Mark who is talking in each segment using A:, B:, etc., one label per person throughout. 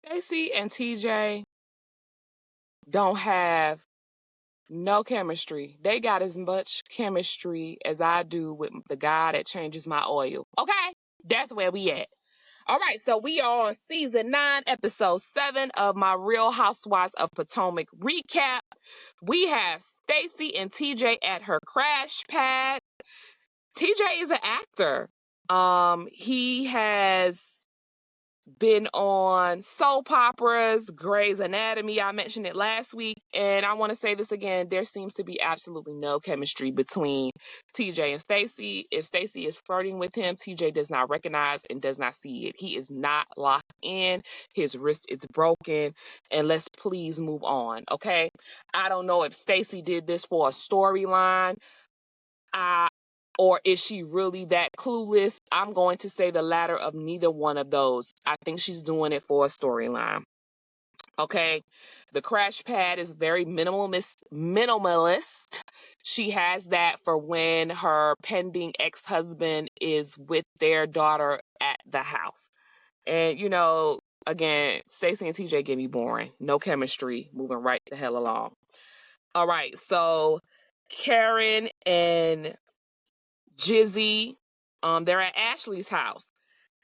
A: Stacey and TJ don't have no chemistry. They got as much chemistry as I do with the guy that changes my oil. Okay? That's where we at. All right, so we are on season 9, episode 7 of my Real Housewives of Potomac recap. We have Stacey and TJ at her crash pad. TJ is an actor. He has been on soap operas, Grey's Anatomy. I mentioned it last week, and I want to say this again. There seems to be absolutely no chemistry between TJ and Stacey. If Stacey is flirting with him, TJ does not recognize and does not see it. He is not locked in. His wrist is broken, and let's please move on, okay? I don't know if Stacey did this for a storyline. Or is she really that clueless? I'm going to say the latter of neither one of those. I think she's doing it for a storyline. Okay, the crash pad is very minimalist. She has that for when her pending ex-husband is with their daughter at the house. And again, Stacey and TJ get me boring. No chemistry, moving right the hell along. All right, so Karen and Jizzy, they're at Ashley's house.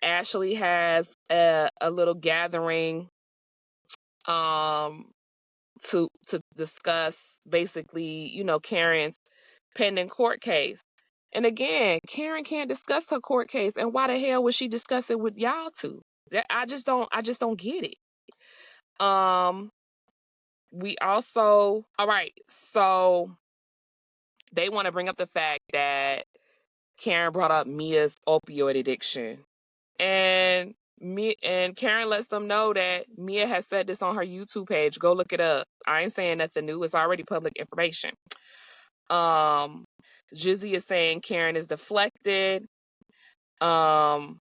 A: Ashley has a little gathering to discuss basically, Karen's pending court case. And again, Karen can't discuss her court case, and why the hell would she discuss it with y'all two? I just don't get it. We also, all right, so they want to bring up the fact that Karen brought up Mia's opioid addiction. And Karen lets them know that Mia has said this on her YouTube page. Go look it up. I ain't saying nothing new. It's already public information. Jizzy is saying Karen is deflected. And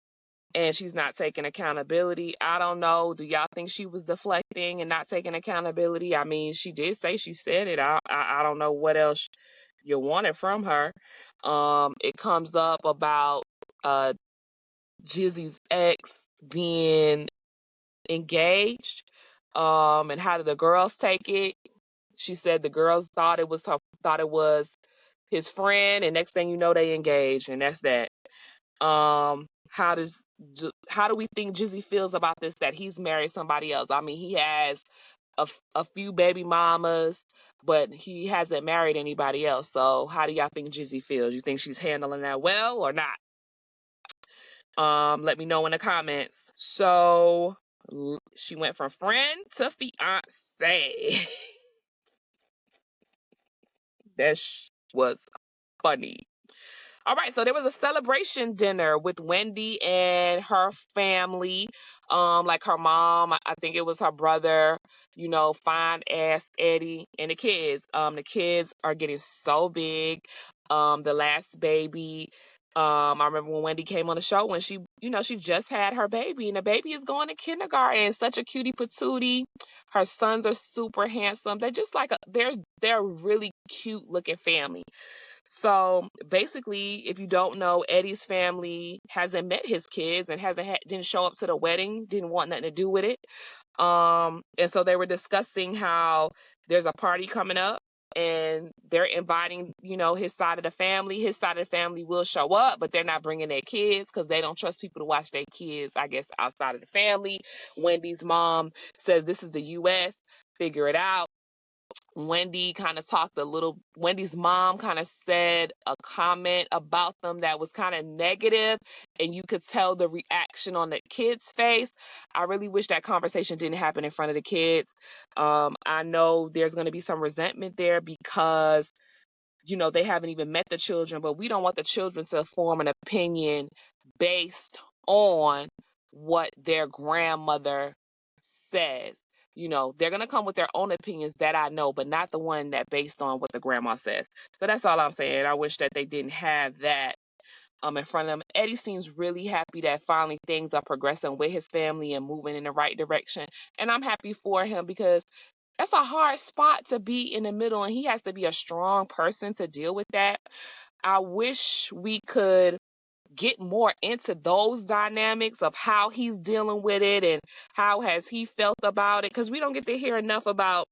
A: she's not taking accountability. I don't know. Do y'all think she was deflecting and not taking accountability? I mean, she did say she said it. I don't know what else you wanted from her. It comes up about Jizzy's ex being engaged. And how did the girls take it? She said the girls thought it was his friend, and next thing you know, they engaged, and that's that. How do we think Jizzy feels about this, that he's married somebody else? I mean, he has a few baby mamas, but he hasn't married anybody else. So how do y'all think Jizzy feels? You think she's handling that well or not? Let me know in the comments. So she went from friend to fiance. That was funny. All right, so there was a celebration dinner with Wendy and her family, like her mom, I think it was her brother, fine ass Eddie, and the kids. The kids are getting so big. The last baby, I remember when Wendy came on the show when she just had her baby, and the baby is going to kindergarten. Such a cutie patootie. Her sons are super handsome. They're just like they're a really cute looking family. So basically, if you don't know, Eddie's family hasn't met his kids and didn't show up to the wedding, didn't want nothing to do with it. And so they were discussing how there's a party coming up and they're inviting, his side of the family. His side of the family will show up, but they're not bringing their kids because they don't trust people to watch their kids, I guess, outside of the family. Wendy's mom says this is the U.S., figure it out. Wendy's mom kind of said a comment about them that was kind of negative, and you could tell the reaction on the kids' face. I really wish that conversation didn't happen in front of the kids. I know there's going to be some resentment there because, they haven't even met the children, but we don't want the children to form an opinion based on what their grandmother says. They're going to come with their own opinions that I know, but not the one that based on what the grandma says. So that's all I'm saying. I wish that they didn't have that in front of them. Eddie seems really happy that finally things are progressing with his family and moving in the right direction. And I'm happy for him because that's a hard spot to be in the middle, and he has to be a strong person to deal with that. I wish we could get more into those dynamics of how he's dealing with it and how has he felt about it, because we don't get to hear enough about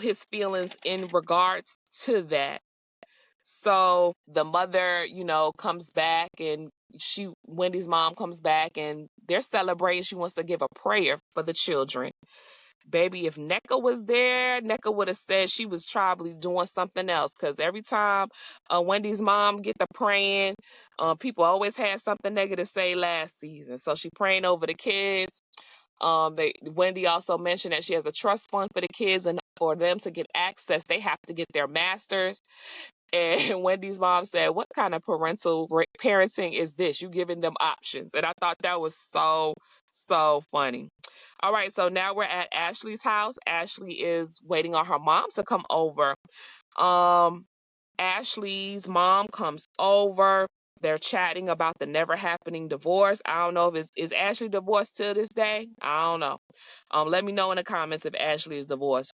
A: his feelings in regards to that. So the mother, comes back, and Wendy's mom comes back, and they're celebrating. She wants to give a prayer for the children. Baby, if NECA was there, NECA would have said she was probably doing something else, because every time Wendy's mom get to praying, people always had something negative to say last season. So she praying over the kids. Wendy also mentioned that she has a trust fund for the kids, and for them to get access, they have to get their masters. And Wendy's mom said, "What kind of parenting is this? You giving them options?" And I thought that was so, so funny. All right, so now we're at Ashley's house. Ashley is waiting on her mom to come over. Ashley's mom comes over. They're chatting about the never happening divorce. I don't know if is Ashley divorced till this day. I don't know. Let me know in the comments if Ashley is divorced.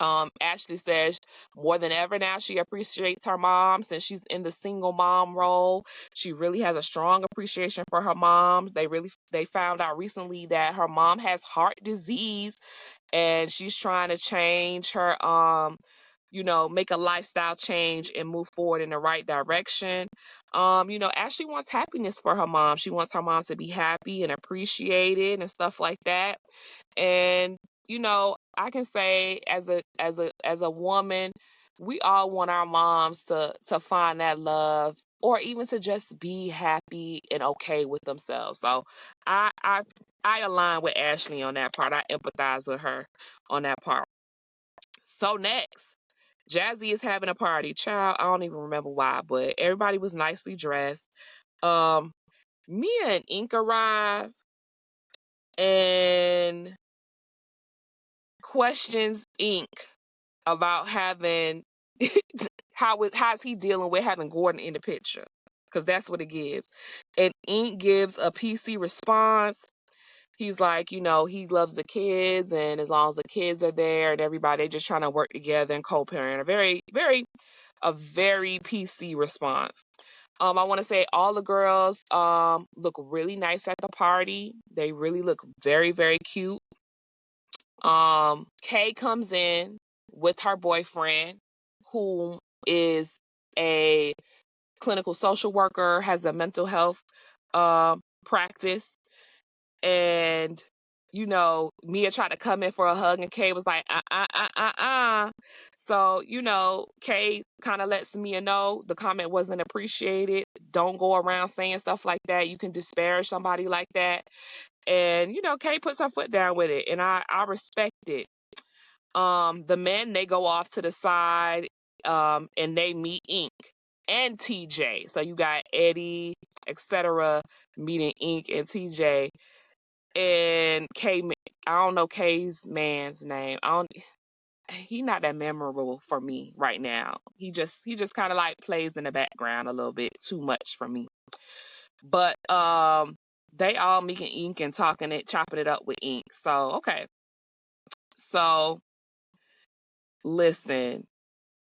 A: Ashley says more than ever now she appreciates her mom since she's in the single mom role. She really has a strong appreciation for her mom. They found out recently that her mom has heart disease, and she's trying to change her make a lifestyle change and move forward in the right direction. Ashley wants happiness for her mom. She wants her mom to be happy and appreciated and stuff like that. And I can say as a woman, we all want our moms to find that love, or even to just be happy and okay with themselves. So I align with Ashley on that part. I empathize with her on that part. So next, Jazzy is having a party. Child, I don't even remember why, but everybody was nicely dressed. Mia and Ink arrive and questions Ink about having how's he dealing with having Gordon in the picture, because that's what it gives. And Ink gives a PC response. He's like, he loves the kids, and as long as the kids are there and everybody, just trying to work together and co-parent. A very PC response. I want to say all the girls look really nice at the party. They really look very, very cute. Kay comes in with her boyfriend, who is a clinical social worker, has a mental health practice. And, Mia tried to come in for a hug, and Kay was like, So, Kay kind of lets Mia know the comment wasn't appreciated. Don't go around saying stuff like that. You can disparage somebody like that. And, Kay puts her foot down with it, and I respect it. The men, they go off to the side, and they meet Ink and TJ. So you got Eddie, etc., meeting Ink and TJ. And Kay, I don't know Kay's man's name. He not that memorable for me right now. He just kind of like plays in the background a little bit too much for me. But they all meeting Ink and chopping it up with Ink. So okay. So listen,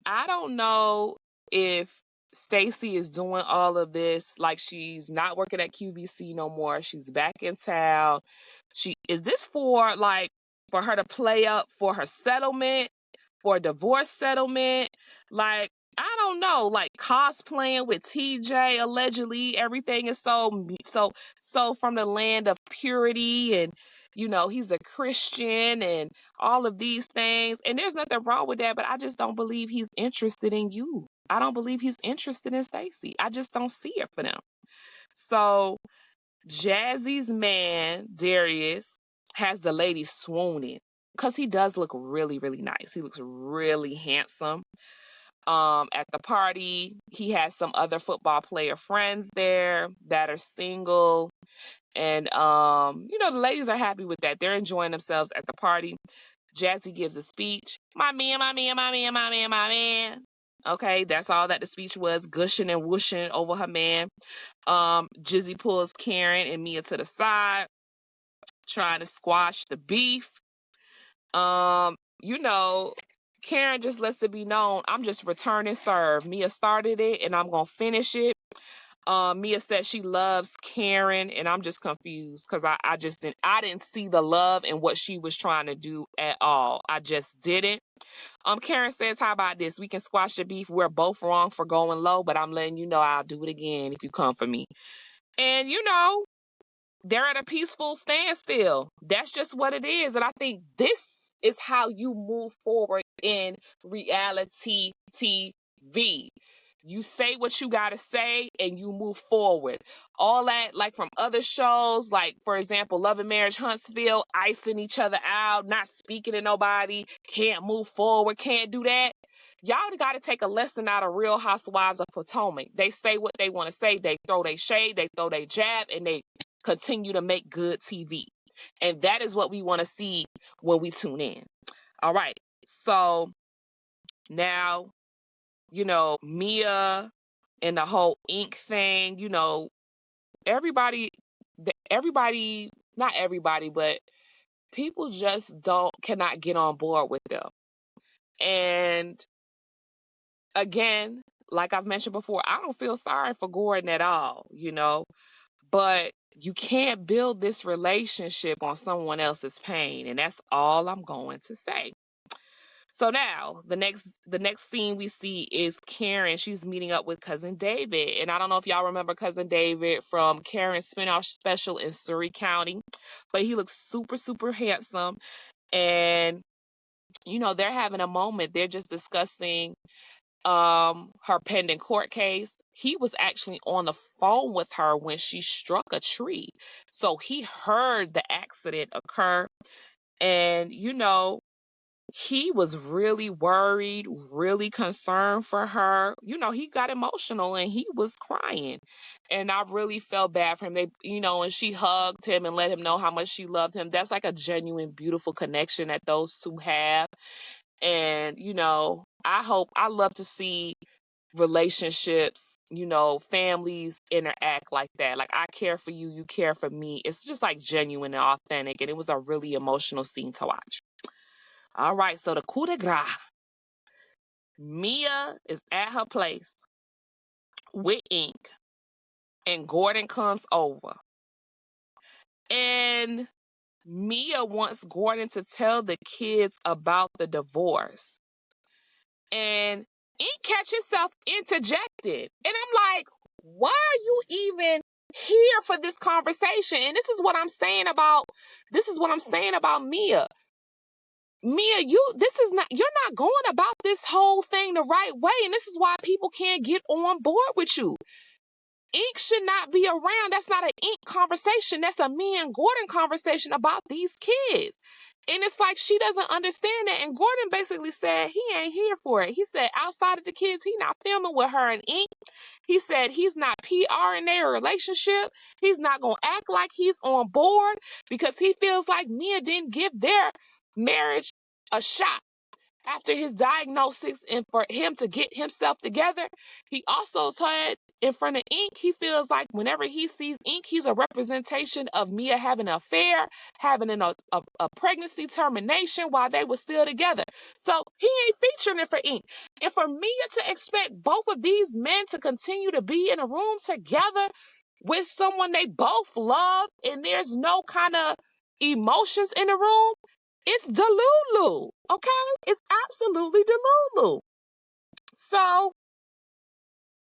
A: I don't know if Stacey is doing all of this like she's not working at QVC no more. She's back in town. Is this for her to play up for her settlement, for a divorce settlement? Like, I don't know, like cosplaying with TJ allegedly. Everything is so from the land of purity, and he's a Christian and all of these things. And there's nothing wrong with that, but I just don't believe he's interested in you. I don't believe he's interested in Stacey. I just don't see it for them. So Jazzy's man, Darius, has the ladies swooning because he does look really, really nice. He looks really handsome. At the party, he has some other football player friends there that are single. And, the ladies are happy with that. They're enjoying themselves at the party. Jazzy gives a speech. My man, my man, my man, my man, my man. Okay, that's all that the speech was, gushing and whooshing over her man. Jizzy pulls Karen and Mia to the side, trying to squash the beef. Karen just lets it be known, I'm just returning serve. Mia started it and I'm going to finish it. Mia said she loves Karen, and I'm just confused because I didn't see the love in what she was trying to do at all. I just didn't. Karen says, how about this? We can squash the beef. We're both wrong for going low, but I'm letting you know I'll do it again if you come for me. And they're at a peaceful standstill. That's just what it is. And I think this is how you move forward in reality TV. You say what you got to say and you move forward. All that, like from other shows, like, for example, Love and Marriage Huntsville, icing each other out, not speaking to nobody, can't move forward, can't do that. Y'all got to take a lesson out of Real Housewives of Potomac. They say what they want to say. They throw their shade, they throw their jab, and they continue to make good TV. And that is what we want to see when we tune in. All right. So now, Mia and the whole ink thing, everybody, not everybody, but people just cannot get on board with them. And again, like I've mentioned before, I don't feel sorry for Gordon at all, but you can't build this relationship on someone else's pain. And that's all I'm going to say. So now the next scene we see is Karen. She's meeting up with Cousin David. And I don't know if y'all remember Cousin David from Karen's spinoff special in Surrey County, but he looks super, super handsome. And, they're having a moment. They're just discussing her pending court case. He was actually on the phone with her when she struck a tree. So he heard the accident occur. And, he was really worried, really concerned for her. He got emotional and he was crying. And I really felt bad for him. And she hugged him and let him know how much she loved him. That's like a genuine, beautiful connection that those two have. And, I love to see relationships, families interact like that. Like, I care for you, you care for me. It's just like genuine and authentic. And it was a really emotional scene to watch. All right, so the coup de grace. Mia is at her place with ink, and Gordon comes over. And Mia wants Gordon to tell the kids about the divorce. And Ink catch himself interjected. And I'm like, why are you even here for this conversation? And this is what I'm saying about Mia. Mia, you're not going about this whole thing the right way. And this is why people can't get on board with you. Ink should not be around. That's not an Ink conversation. That's a me and Gordon conversation about these kids. And it's like she doesn't understand that. And Gordon basically said he ain't here for it. He said outside of the kids, he not filming with her and Ink. He said he's not PR in their relationship. He's not going to act like he's on board because he feels like Mia didn't give their marriage a shot after his diagnosis, and for him to get himself together. He also said in front of Ink, he feels like whenever he sees Ink, he's a representation of Mia having an affair, having a pregnancy termination while they were still together. So he ain't featuring it for Ink. And for Mia to expect both of these men to continue to be in a room together with someone they both love and there's no kind of emotions in the room, it's delulu, okay? It's absolutely delulu. So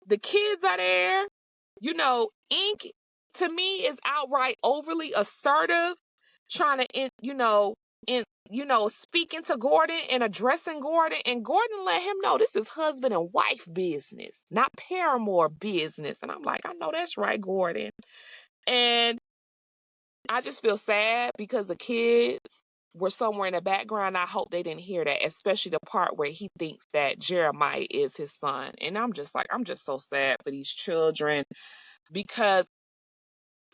A: the kids are there. Ink to me is outright overly assertive, trying to, speaking to Gordon and addressing Gordon. And Gordon let him know this is husband and wife business, not paramour business. And I'm like, I know that's right, Gordon. And I just feel sad because the kids were somewhere in the background. I hope they didn't hear that, especially the part where he thinks that Jeremiah is his son. And I'm just so sad for these children because,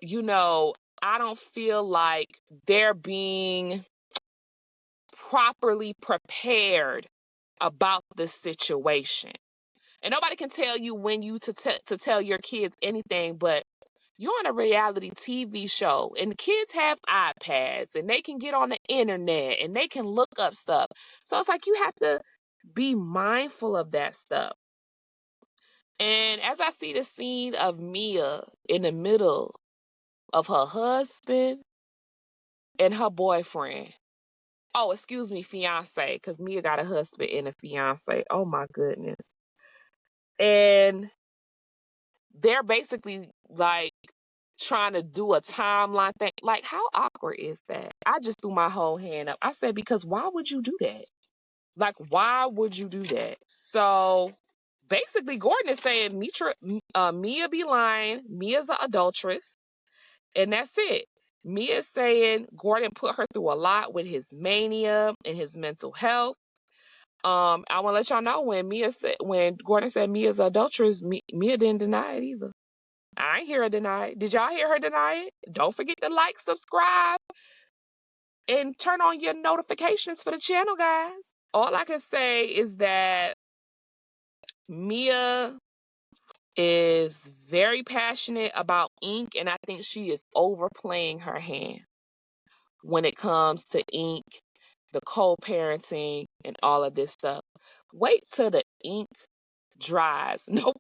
A: I don't feel like they're being properly prepared about the situation. And nobody can tell you when to tell your kids anything, but you're on a reality TV show and the kids have iPads and they can get on the internet and they can look up stuff. So it's like you have to Be mindful of that stuff. And as I see the scene of Mia in the middle of her husband and her boyfriend. Oh, excuse me, fiance, because Mia got a husband and a fiance. Oh my goodness. And they're basically like trying to do a timeline thing. Like, how awkward is that? I just threw my whole hand up. I said, because why would you do that? Like, why would you do that? So basically, Gordon is saying Mia be lying. Mia's an adulteress. And that's it. Mia's saying Gordon put her through a lot with his mania and his mental health. I want to let y'all know when Gordon said Mia's an adulteress, Mia didn't deny it either. I ain't hear her deny it. Did y'all hear her deny it? Don't forget to like, subscribe, and turn on your notifications for the channel, guys. All I can say is that Mia is very passionate about ink, and I think she is overplaying her hand when it comes to ink, the co-parenting, and all of this stuff. Wait till the ink dries. No,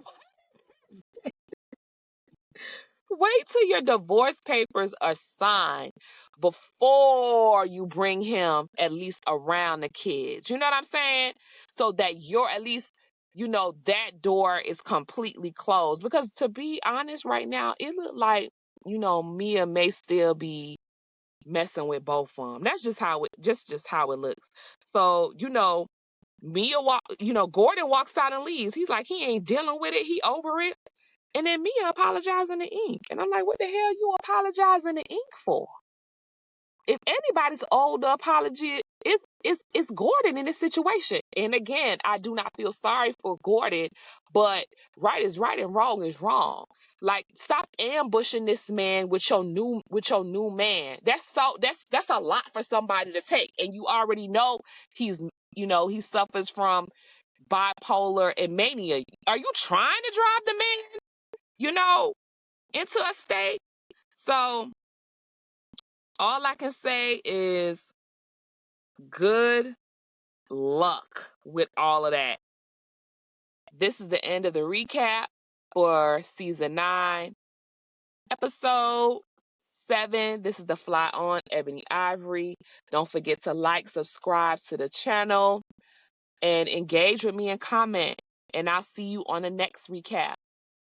A: wait till your divorce papers are signed before you bring him at least around the kids. You know what I'm saying? So that you're at least, that door is completely closed. Because to be honest, right now, it look like, Mia may still be messing with both of them. That's just how it looks. So, Gordon walks out and leaves. He's like, he ain't dealing with it. He over it. And then Mia apologizing to ink. And I'm like, what the hell you apologizing to ink for? If anybody's owed the apology, it's Gordon in this situation. And again, I do not feel sorry for Gordon, but right is right and wrong is wrong. Like, stop ambushing this man with your new man. That's a lot for somebody to take. And you already know he suffers from bipolar and mania. Are you trying to drive the man, into a state? So all I can say is good luck with all of that. This is the end of the recap for season 9, episode 7. This is the Fly On Ebony Ivory. Don't forget to like, subscribe to the channel, and engage with me and comment. And I'll see you on the next recap.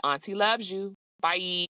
A: Auntie loves you. Bye.